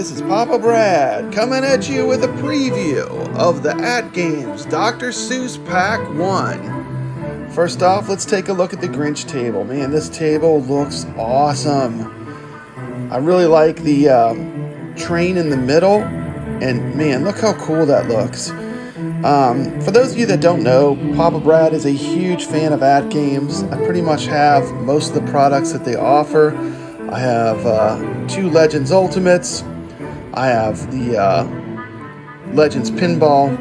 This is Papa Brad coming at you with a preview of the AtGames Dr. Seuss Pack 1. First off, let's take a look at the Grinch table. Man, this table looks awesome. I really like the train in the middle, and man, look how cool that looks. For those of you that don't know, Papa Brad is a huge fan of AtGames. I pretty much have most of the products that they offer. I have 2 Legends Ultimates. I have the Legends Pinball,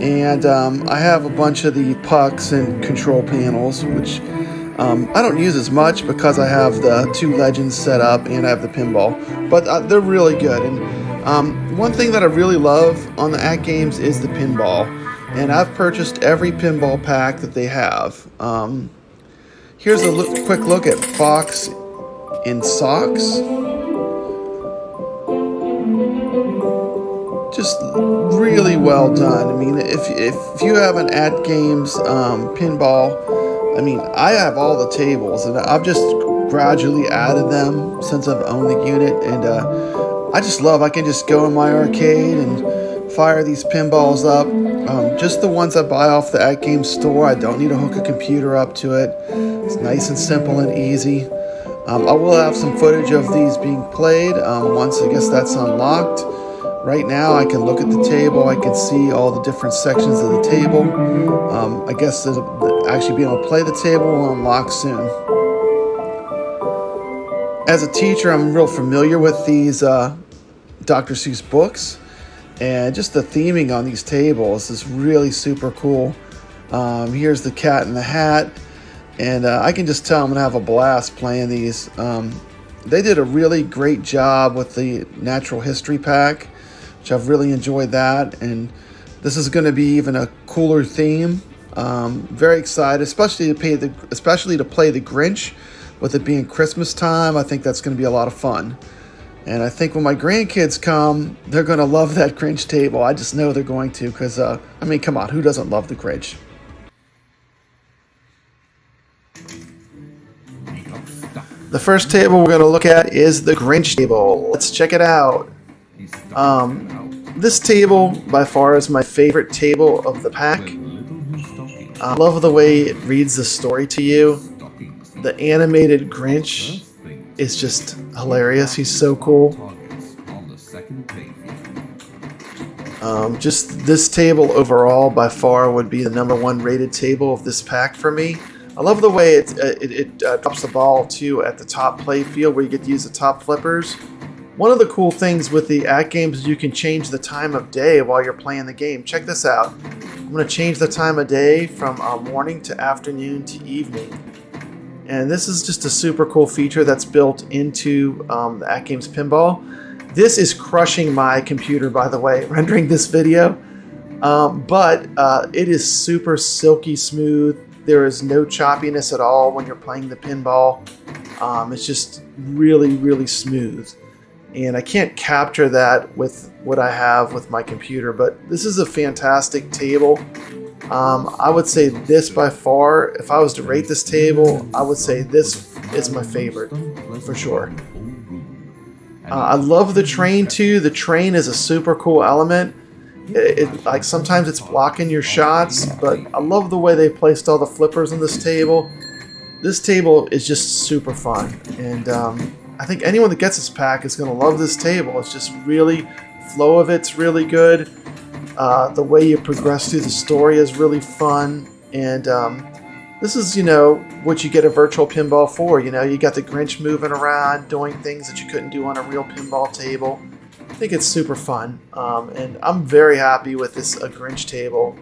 and I have a bunch of the pucks and control panels, which I don't use as much because I have the 2 Legends set up and I have the Pinball, but they're really good. And one thing that I really love on the AtGames is the Pinball, and I've purchased every Pinball pack that they have. Here's a quick look at Fox in Socks. Just really well done. I mean, if you have an AtGames Pinball, I mean, I have all the tables, and I've just gradually added them since I've owned the unit, and I just love, I can just go in my arcade and fire these pinballs up. Just the ones I buy off the AtGames store. I don't need to hook a computer up to it. It's nice and simple and easy. I will have some footage of these being played once I guess that's unlocked. Right now I can look at the table, I can see all the different sections of the table. I guess actually being able to play the table will unlock soon. As a teacher, I'm real familiar with these Dr. Seuss books, and just the theming on these tables is really super cool. Here's the Cat in the Hat, and I can just tell I'm gonna have a blast playing these. They did a really great job with the Natural History pack, which I've really enjoyed that, and this is going to be even a cooler theme. Very excited, especially to play the Grinch, with it being Christmas time. I think that's going to be a lot of fun, and I think when my grandkids come, they're going to love that Grinch table. I just know they're going to, because I mean, come on, who doesn't love the Grinch? The first table we're going to look at is the Grinch table. Let's check it out. This table by far is my favorite table of the pack. I love the way it reads the story to you. The animated Grinch is just hilarious. He's so cool. Just this table overall by far would be the #1 rated table of this pack for me. I love the way it drops the ball too at the top play field, where you get to use the top flippers. One of the cool things with the AtGames is you can change the time of day while you're playing the game. Check this out. I'm going to change the time of day from morning to afternoon to evening. And this is just a super cool feature that's built into the AtGames Pinball. This is crushing my computer, by the way, rendering this video. But it is super silky smooth. There is no choppiness at all when you're playing the pinball. It's just really, really smooth. And I can't capture that with what I have with my computer, but this is a fantastic table. I would say this by far, if I was to rate this table, I would say this is my favorite, for sure. I love the train too. The train is a super cool element. Like sometimes it's blocking your shots, but I love the way they placed all the flippers on this table. This table is just super fun, and I think anyone that gets this pack is going to love this table. It's just really, flow of it's really good. The way you progress through the story is really fun, and this is, you know, what you get a virtual pinball for. You know, you got the Grinch moving around, doing things that you couldn't do on a real pinball table. I think it's super fun, and I'm very happy with this Grinch table.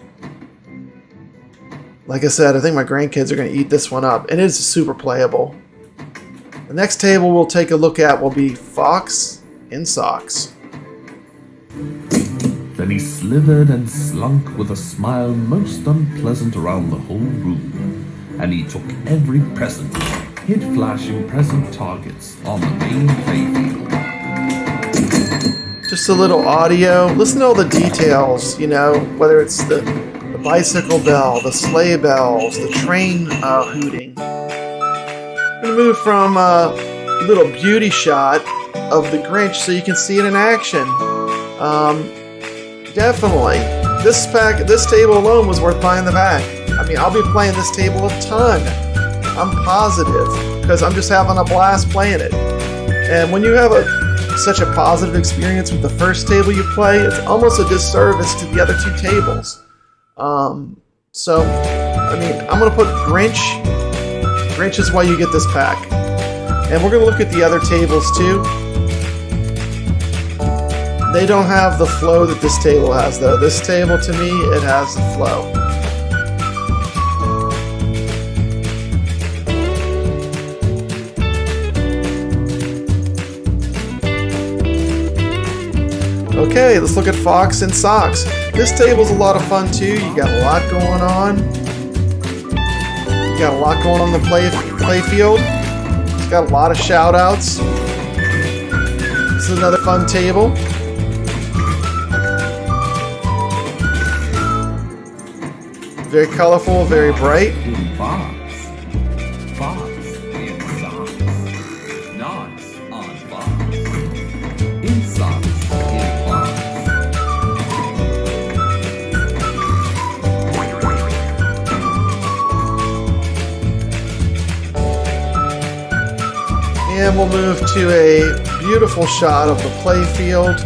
Like I said, I think my grandkids are going to eat this one up, and it's super playable. The next table we'll take a look at will be Fox in Socks. Then he slithered and slunk with a smile most unpleasant around the whole room, and he took every present, hid flashing present targets on the main playfield. Just a little audio. Listen to all the details, you know, whether it's the bicycle bell, the sleigh bells, the train hooting. I'm going to move from a little beauty shot of the Grinch so you can see it in action. Definitely. This table alone was worth buying the pack. I mean, I'll be playing this table a ton. I'm positive, because I'm just having a blast playing it. And when you have such a positive experience with the first table you play, it's almost a disservice to the other two tables. So, I mean, I'm going to put Grinch. Grinch is why you get this pack. And we're going to look at the other tables too. They don't have the flow that this table has, though. This table, to me, it has the flow. Okay, let's look at Fox and Socks. This table's a lot of fun too. You got a lot going on. You got a lot going on the play field. It's got a lot of shout outs. This is another fun table. Very colorful, very bright. Fox in socks. Knots on Fox. In socks in Fox. And we'll move to a beautiful shot of the play field.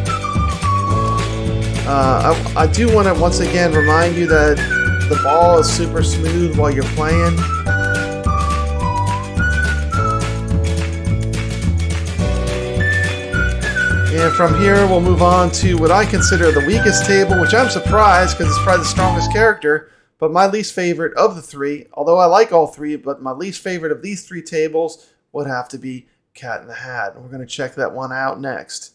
I do want to once again remind you that the ball is super smooth while you're playing. And from here, we'll move on to what I consider the weakest table, which I'm surprised because it's probably the strongest character, but my least favorite of the three, although I like all three, but my least favorite of these three tables would have to be Cat in the Hat. And we're going to check that one out next.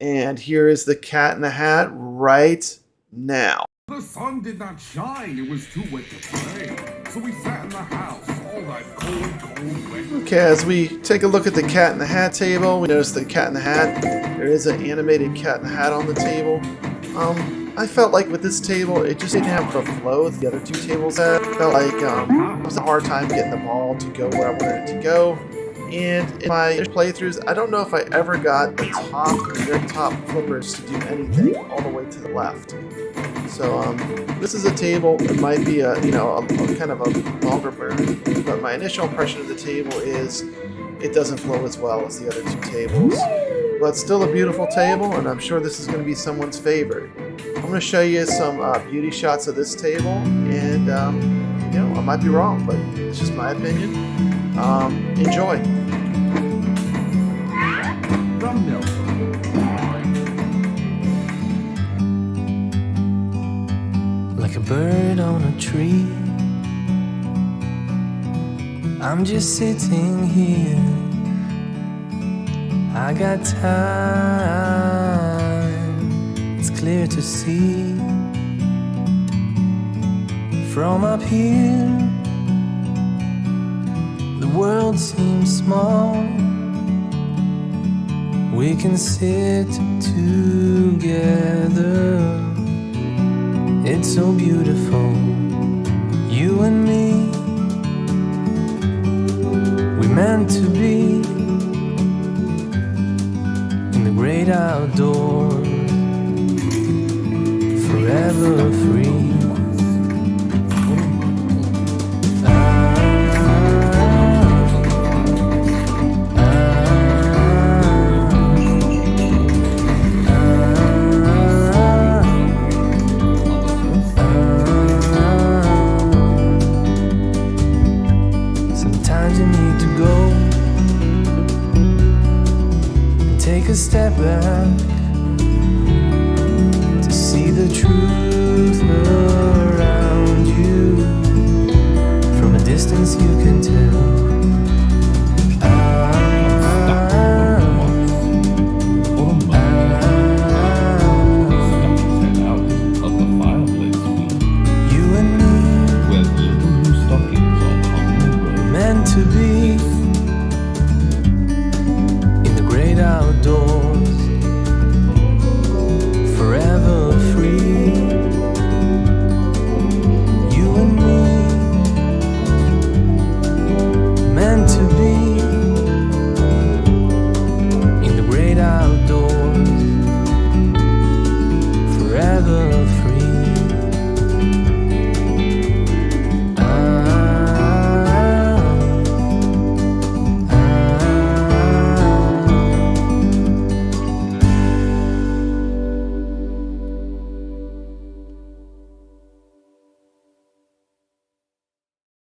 And here is the Cat in the Hat right now. The sun did not shine, it was too wet to play. So we sat in the house, all that cold wet. Okay, as we take a look at the Cat in the Hat table, we notice the Cat in the Hat. There is an animated Cat in the Hat on the table. I felt like with this table, it just didn't have the flow that the other two tables had. It felt like it was a hard time getting the ball to go where I wanted it to go. And in my playthroughs, I don't know if I ever got the very top flippers to do anything all the way to the left. So this is a table. It might be a kind of a longer burn, but my initial impression of the table is it doesn't flow as well as the other two tables. But still a beautiful table, and I'm sure this is going to be someone's favorite. I'm going to show you some beauty shots of this table, and I might be wrong, but it's just my opinion. Enjoy. Like a bird on a tree, I'm just sitting here. I got time, it's clear to see. From up here, the world seems small. We can sit together. It's so beautiful, you and me. We meant to be